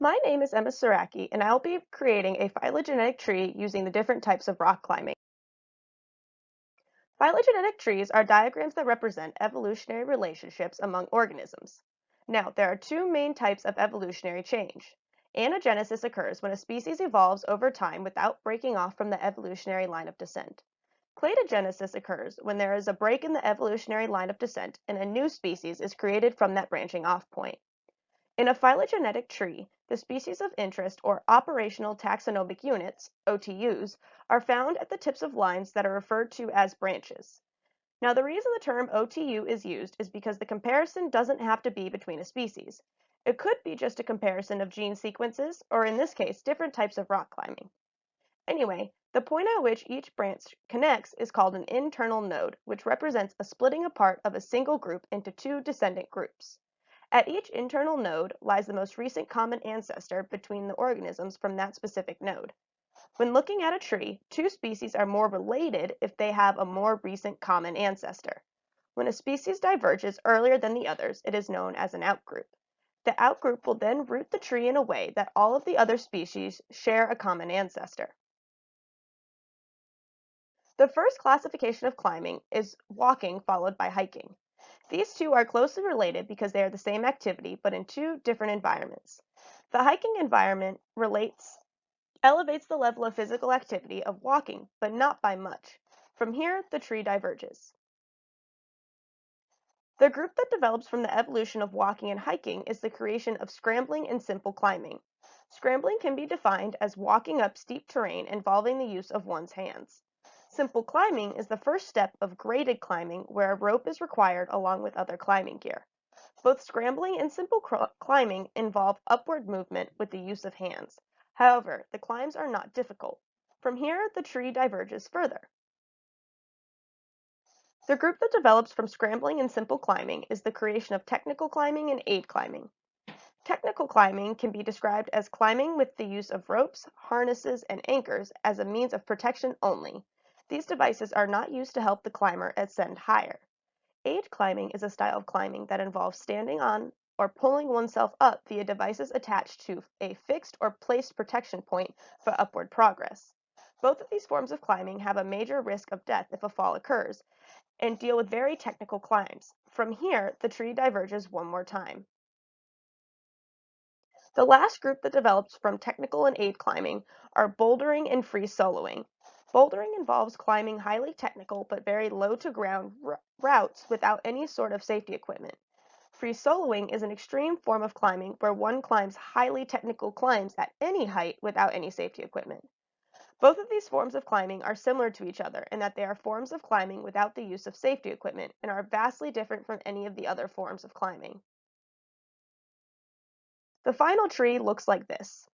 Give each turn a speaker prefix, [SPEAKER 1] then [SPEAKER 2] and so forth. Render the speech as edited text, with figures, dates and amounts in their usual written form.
[SPEAKER 1] My name is Emma Sieracki, and I'll be creating a phylogenetic tree using the different types of rock climbing. Phylogenetic trees are diagrams that represent evolutionary relationships among organisms. Now, there are two main types of evolutionary change. Anagenesis occurs when a species evolves over time without breaking off from the evolutionary line of descent. Cladogenesis occurs when there is a break in the evolutionary line of descent and a new species is created from that branching off point. In a phylogenetic tree, the species of interest or operational taxonomic units, OTUs, are found at the tips of lines that are referred to as branches. Now, the reason the term OTU is used is because the comparison doesn't have to be between a species. It could be just a comparison of gene sequences, or in this case, different types of rock climbing. Anyway, the point at which each branch connects is called an internal node, which represents a splitting apart of a single group into two descendant groups. At each internal node lies the most recent common ancestor between the organisms from that specific node. When looking at a tree, two species are more related if they have a more recent common ancestor. When a species diverges earlier than the others, it is known as an outgroup. The outgroup will then root the tree in a way that all of the other species share a common ancestor. The first classification of climbing is walking followed by hiking. These two are closely related because they are the same activity but in two different environments. The hiking environment elevates the level of physical activity of walking, but not by much. From here, the tree diverges. The group that develops from the evolution of walking and hiking is the creation of scrambling and simple climbing. Scrambling can be defined as walking up steep terrain involving the use of one's hands. Simple climbing is the first step of graded climbing where a rope is required along with other climbing gear. Both scrambling and simple climbing involve upward movement with the use of hands. However, the climbs are not difficult. From here, the tree diverges further. The group that develops from scrambling and simple climbing is the creation of technical climbing and aid climbing. Technical climbing can be described as climbing with the use of ropes, harnesses, and anchors as a means of protection only. These devices are not used to help the climber ascend higher. Aid climbing is a style of climbing that involves standing on or pulling oneself up via devices attached to a fixed or placed protection point for upward progress. Both of these forms of climbing have a major risk of death if a fall occurs and deal with very technical climbs. From here, the tree diverges one more time. The last group that develops from technical and aid climbing are bouldering and free soloing. Bouldering involves climbing highly technical but very low to ground routes without any sort of safety equipment. Free soloing is an extreme form of climbing where one climbs highly technical climbs at any height without any safety equipment. Both of these forms of climbing are similar to each other in that they are forms of climbing without the use of safety equipment and are vastly different from any of the other forms of climbing. The final tree looks like this.